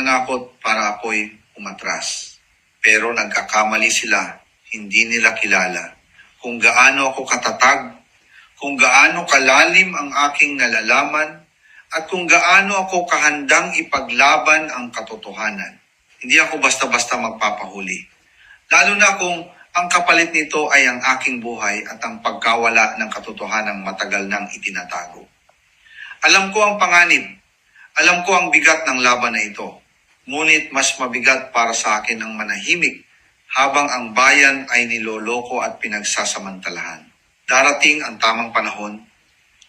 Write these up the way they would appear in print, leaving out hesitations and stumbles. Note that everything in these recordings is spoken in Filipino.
mananakot para ako'y umatras. Pero nagkakamali sila, hindi nila kilala kung gaano ako katatag, kung gaano kalalim ang aking nalalaman, at kung gaano ako kahandang ipaglaban ang katotohanan. Hindi ako basta-basta magpapahuli. Lalo na kung ang kapalit nito ay ang aking buhay at ang pagkawala ng katotohanang matagal nang itinatago. Alam ko ang panganib. Alam ko ang bigat ng laban na ito. Ngunit mas mabigat para sa akin ang manahimik habang ang bayan ay niloloko at pinagsasamantalahan. Darating ang tamang panahon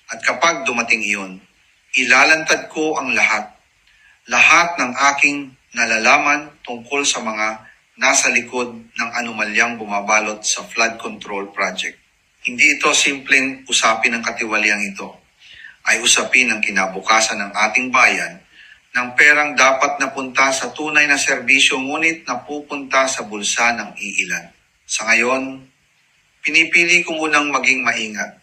at kapag dumating iyon, ilalantad ko ang lahat ng aking nalalaman tungkol sa mga nasa likod ng anomalyang bumabalot sa flood control project. Hindi ito simpleng usapin ng katiwaliang ito, ay usapin ng kinabukasan ng ating bayan ng perang dapat napunta sa tunay na serbisyo ngunit napupunta sa bulsa ng iilan. Sa ngayon, pinipili ko munang maging maingat.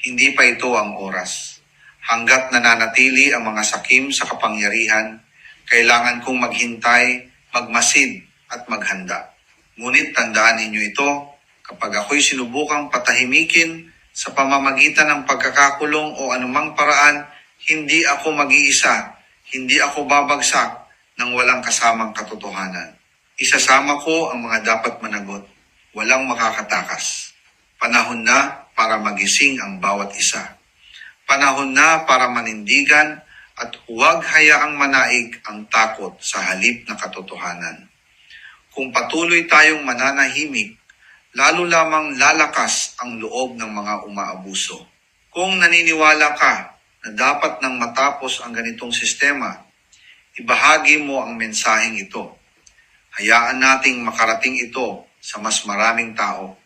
Hindi pa ito ang oras. Hanggat nananatili ang mga sakim sa kapangyarihan, kailangan kong maghintay, magmasid at maghanda. Ngunit tandaan ninyo ito, kapag ako'y sinubukang patahimikin sa pamamagitan ng pagkakakulong o anumang paraan, hindi ako mag-iisa. Hindi ako babagsak ng walang kasamang katotohanan. Isasama ko ang mga dapat managot. Walang makakatakas. Panahon na para magising ang bawat isa. Panahon na para manindigan at huwag hayaang manaig ang takot sa halip na katotohanan. Kung patuloy tayong mananahimik, lalo lamang lalakas ang loob ng mga umaabuso. Kung naniniwala ka na dapat nang matapos ang ganitong sistema, ibahagi mo ang mensaheng ito. Hayaan nating makarating ito sa mas maraming tao.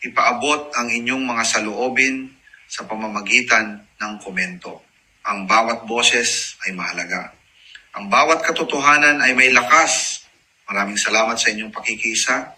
Ipaabot ang inyong mga saloobin sa pamamagitan ng komento. Ang bawat boses ay mahalaga. Ang bawat katotohanan ay may lakas. Maraming salamat sa inyong pakikiisa.